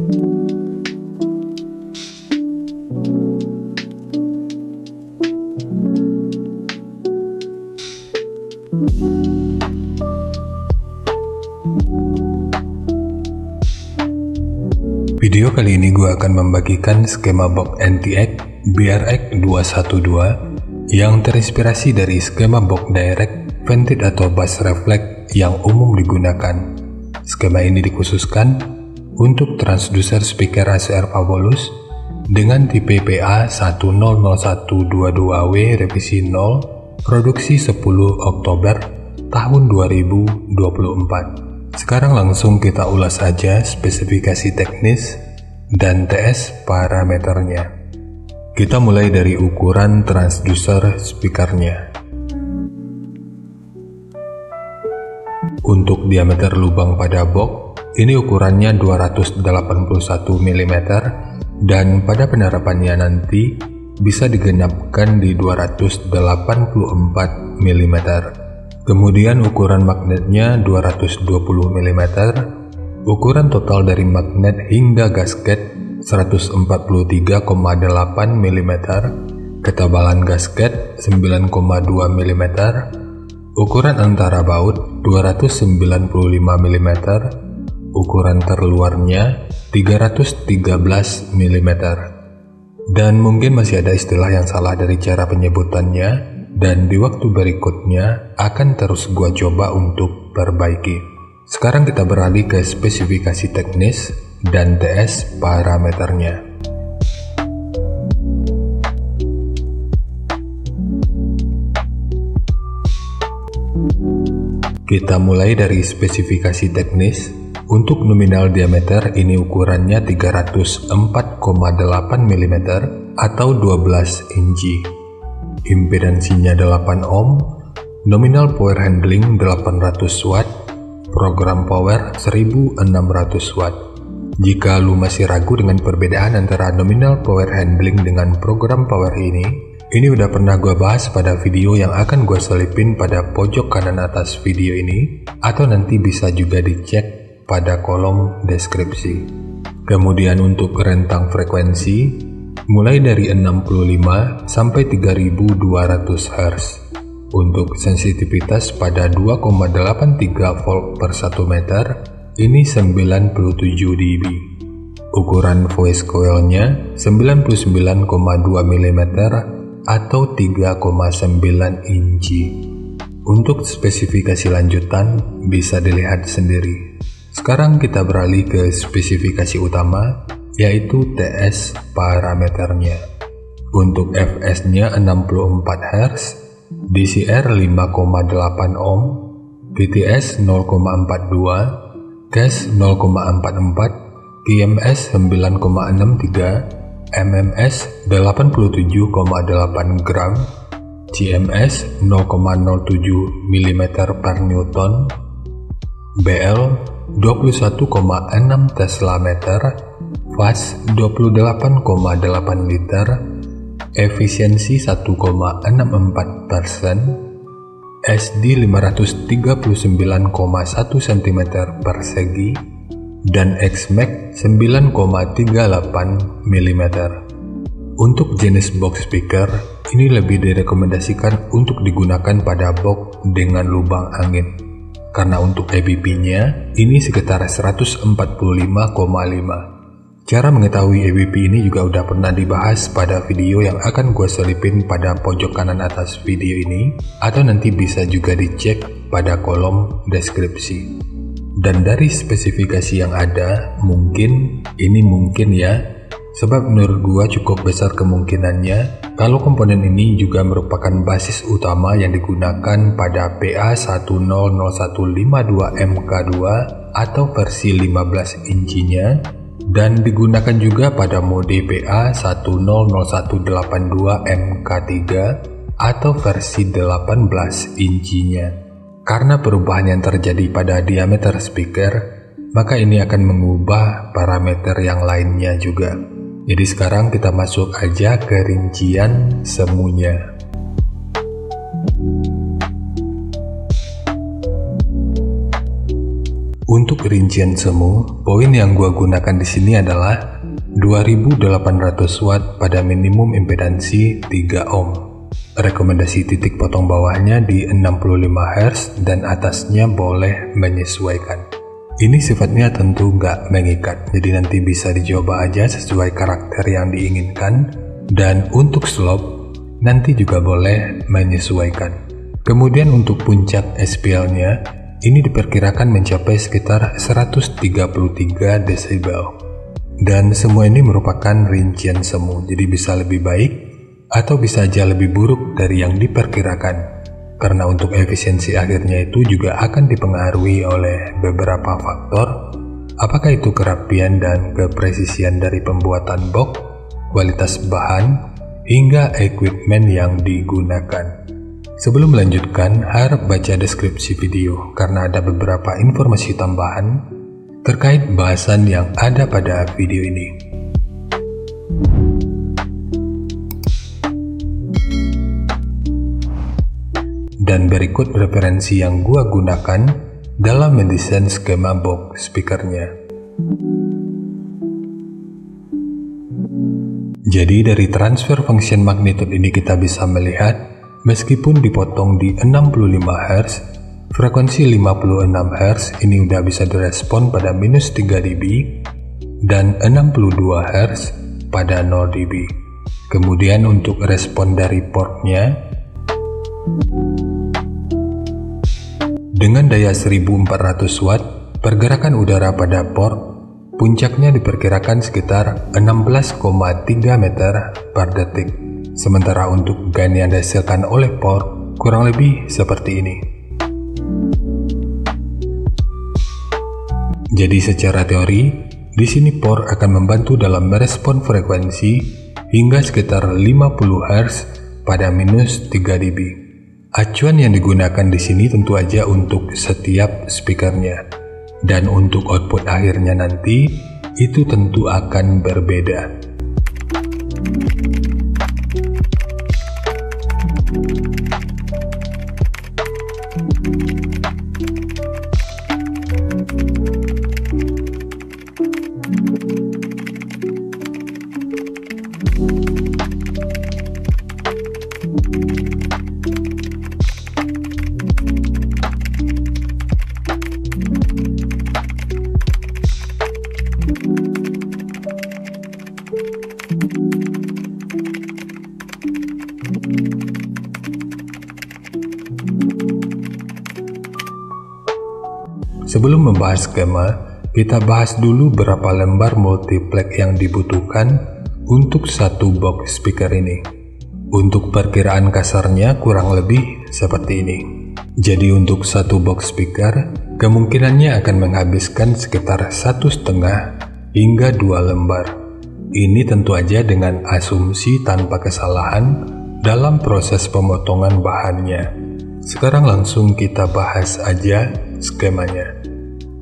Video kali ini gue akan membagikan skema box NTX BRX212 yang terinspirasi dari skema box direct, vented atau bass reflect yang umum digunakan. Skema ini dikhususkan untuk transducer speaker ACR Fabolous dengan tipe PA100122W revisi 0, produksi 10 Oktober tahun 2024. Sekarang langsung kita ulas aja spesifikasi teknis dan TS parameternya. Kita mulai dari ukuran transducer speakernya. Untuk diameter lubang pada box, ini ukurannya 281 mm dan pada penerapannya nanti bisa digenapkan di 284 mm. Kemudian ukuran magnetnya 220 mm, ukuran total dari magnet hingga gasket 143,8 mm, ketebalan gasket 9,2 mm, ukuran antara baut 295 mm, ukuran terluarnya 313 mm. Dan mungkin masih ada istilah yang salah dari cara penyebutannya, dan di waktu berikutnya akan terus gua coba untuk perbaiki. Sekarang kita beralih ke spesifikasi teknis dan TS parameternya. Kita mulai dari spesifikasi teknis. Untuk nominal diameter ini ukurannya 304,8 mm atau 12 inci. Impedansinya 8 ohm, nominal power handling 800 watt, program power 1600 watt. Jika lu masih ragu dengan perbedaan antara nominal power handling dengan program power ini udah pernah gue bahas pada video yang akan gue selipin pada pojok kanan atas video ini, atau nanti bisa juga dicek pada kolom deskripsi. Kemudian untuk rentang frekuensi mulai dari 65 sampai 3200 Hz. Untuk sensitivitas pada 2,83 volt per 1 meter ini 97 dB. Ukuran voice coilnya 99,2 mm atau 3,9 inci. Untuk spesifikasi lanjutan bisa dilihat sendiri. Sekarang kita beralih ke spesifikasi utama, yaitu TS parameternya. Untuk Fs-nya 64 Hz, DCR 5,8 ohm, VTS 0,42, CAS 0,44, PMS 9,63, MMS 87,8 gram, CMS 0,07 mm per Newton, BL 21,6 Tesla meter, fast 28,8 liter, efisiensi 1,64%, SD 539,1 cm persegi, dan Xmax 9,38 mm. Untuk jenis box speaker, ini lebih direkomendasikan untuk digunakan pada box dengan lubang angin. Karena untuk ABP-nya, ini sekitar 145,5. Cara mengetahui ABP ini juga udah pernah dibahas pada video yang akan gue selipin pada pojok kanan atas video ini, atau nanti bisa juga dicek pada kolom deskripsi. Dan dari spesifikasi yang ada, mungkin ya, sebab menurut gua cukup besar kemungkinannya kalau komponen ini juga merupakan basis utama yang digunakan pada PA100152MK2 atau versi 15 incinya, dan digunakan juga pada mode PA100182MK3 atau versi 18 incinya. Karena perubahan yang terjadi pada diameter speaker, maka ini akan mengubah parameter yang lainnya juga. Jadi sekarang kita masuk aja ke rincian semuanya. Untuk rincian semu, poin yang gua gunakan di sini adalah 2800 watt pada minimum impedansi 3 ohm. Rekomendasi titik potong bawahnya di 65 Hz dan atasnya boleh menyesuaikan. Ini sifatnya tentu nggak mengikat, jadi nanti bisa dicoba aja sesuai karakter yang diinginkan. Dan untuk slope, nanti juga boleh menyesuaikan. Kemudian untuk puncak SPL-nya, ini diperkirakan mencapai sekitar 133 desibel. Dan semua ini merupakan rincian semu, jadi bisa lebih baik atau bisa aja lebih buruk dari yang diperkirakan. Karena untuk efisiensi akhirnya itu juga akan dipengaruhi oleh beberapa faktor, apakah itu kerapian dan kepresisian dari pembuatan box, kualitas bahan, hingga equipment yang digunakan. Sebelum melanjutkan, harap baca deskripsi video karena ada beberapa informasi tambahan terkait bahasan yang ada pada video ini. Dan berikut referensi yang gua gunakan dalam mendesain skema box speakernya. Jadi dari transfer function magnitude ini kita bisa melihat meskipun dipotong di 65 Hz, frekuensi 56 Hz ini udah bisa direspon pada minus 3 dB dan 62 Hz pada 0 dB. Kemudian untuk respon dari portnya, dengan daya 1400 watt, pergerakan udara pada port, puncaknya diperkirakan sekitar 16,3 meter per detik. Sementara untuk gain yang dihasilkan oleh port kurang lebih seperti ini. Jadi secara teori, di sini port akan membantu dalam merespon frekuensi hingga sekitar 50 Hz pada minus 3 dB. Acuan yang digunakan di sini tentu aja untuk setiap speakernya. Dan untuk output akhirnya nanti, itu tentu akan berbeda. Sebelum membahas skema, kita bahas dulu berapa lembar multiplex yang dibutuhkan untuk satu box speaker ini. Untuk perkiraan kasarnya kurang lebih seperti ini. Jadi untuk satu box speaker, kemungkinannya akan menghabiskan sekitar 1,5 hingga 2 lembar. Ini tentu aja dengan asumsi tanpa kesalahan dalam proses pemotongan bahannya. Sekarang langsung kita bahas aja skemanya.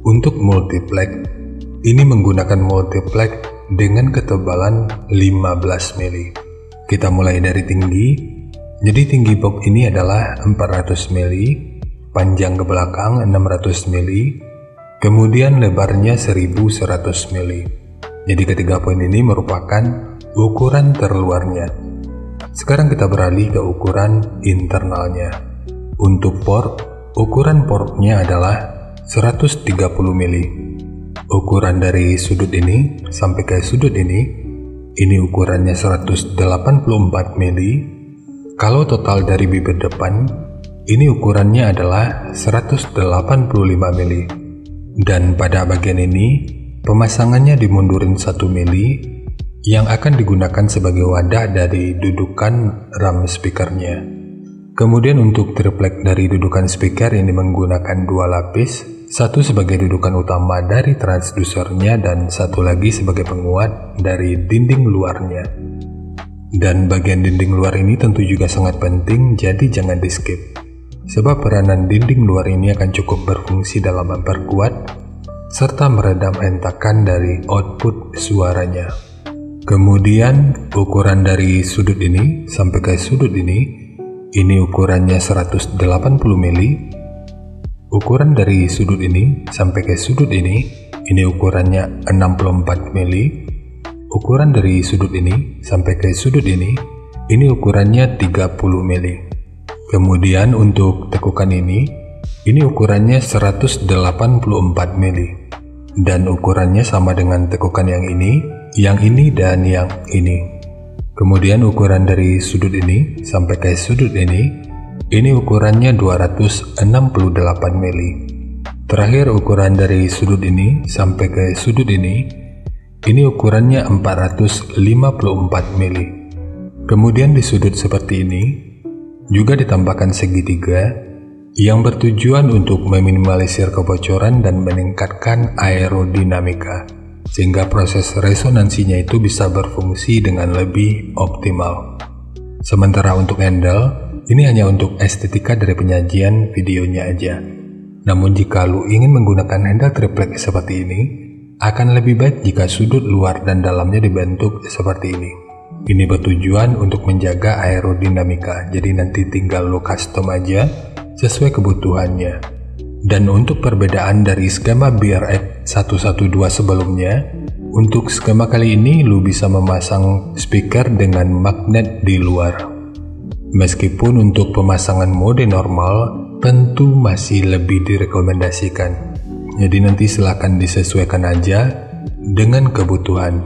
Untuk multiplex, ini menggunakan multiplex dengan ketebalan 15 mili. Kita mulai dari tinggi. Jadi tinggi box ini adalah 400 mili, panjang ke belakang 600 mili, kemudian lebarnya 1100 mili. Jadi ketiga poin ini merupakan ukuran terluarnya. Sekarang kita beralih ke ukuran internalnya. Untuk port, ukuran portnya adalah 130 mili. Ukuran dari sudut ini sampai ke sudut ini ukurannya 184 mili. Kalau total dari bibir depan, ini ukurannya adalah 185 mili. Dan pada bagian ini, pemasangannya dimundurin 1 mili yang akan digunakan sebagai wadah dari dudukan RAM speakernya. Kemudian untuk triplek dari dudukan speaker ini menggunakan 2 lapis, satu sebagai dudukan utama dari transdusernya dan satu lagi sebagai penguat dari dinding luarnya. Dan bagian dinding luar ini tentu juga sangat penting, jadi jangan di skip. Sebab peranan dinding luar ini akan cukup berfungsi dalam memperkuat serta meredam hentakan dari output suaranya. Kemudian ukuran dari sudut ini sampai ke sudut ini ukurannya 180 mili. ukuran dari sudut ini sampai ke sudut ini ukurannya 64 mili. Ukuran dari sudut ini sampai ke sudut ini ukurannya 30 mili. Kemudian untuk tekukan ini ukurannya 184 mili. Dan ukurannya sama dengan tekukan yang ini, dan yang ini. Kemudian ukuran dari sudut ini sampai ke sudut ini ukurannya 268 mili. Terakhir ukuran dari sudut ini sampai ke sudut ini ukurannya 454 mili. Kemudian di sudut seperti ini juga ditambahkan segitiga yang bertujuan untuk meminimalisir kebocoran dan meningkatkan aerodinamika, sehingga proses resonansinya itu bisa berfungsi dengan lebih optimal. Sementara untuk handle, ini hanya untuk estetika dari penyajian videonya aja. Namun jika lu ingin menggunakan handle triplek seperti ini, akan lebih baik jika sudut luar dan dalamnya dibentuk seperti ini. Ini bertujuan untuk menjaga aerodinamika, jadi nanti tinggal lu custom aja sesuai kebutuhannya. Dan untuk perbedaan dari skema BRX 112 sebelumnya, untuk skema kali ini lu bisa memasang speaker dengan magnet di luar. Meskipun untuk pemasangan mode normal tentu masih lebih direkomendasikan. Jadi nanti silakan disesuaikan aja dengan kebutuhan.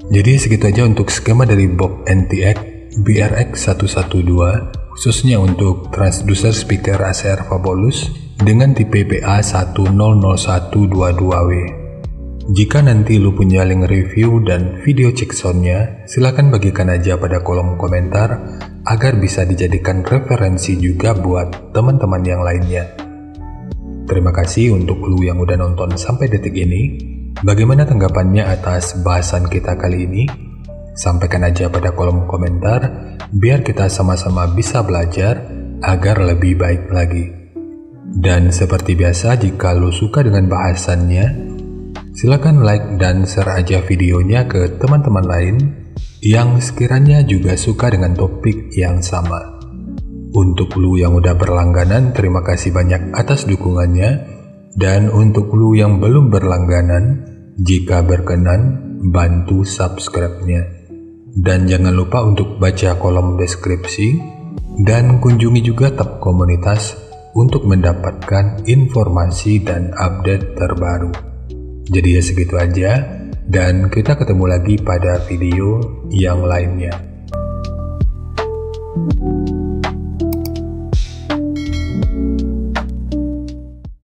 Jadi segitu aja untuk skema dari box NTX BRX 112 khususnya untuk transducer speaker ACR Fabulous dengan tipe PA100122W. Jika nanti lu punya link review dan video check soundnya, silahkan bagikan aja pada kolom komentar agar bisa dijadikan referensi juga buat teman-teman yang lainnya. Terima kasih untuk lu yang udah nonton sampai detik ini. Bagaimana tanggapannya atas bahasan kita kali ini? Sampaikan aja pada kolom komentar biar kita sama-sama bisa belajar agar lebih baik lagi. Dan seperti biasa, jika lu suka dengan bahasannya, silakan like dan share aja videonya ke teman-teman lain yang sekiranya juga suka dengan topik yang sama. Untuk lu yang udah berlangganan, terima kasih banyak atas dukungannya. Dan untuk lu yang belum berlangganan, jika berkenan, bantu subscribe-nya. Dan jangan lupa untuk baca kolom deskripsi dan kunjungi juga tab komunitas untuk mendapatkan informasi dan update terbaru. Jadi ya segitu aja, dan kita ketemu lagi pada video yang lainnya.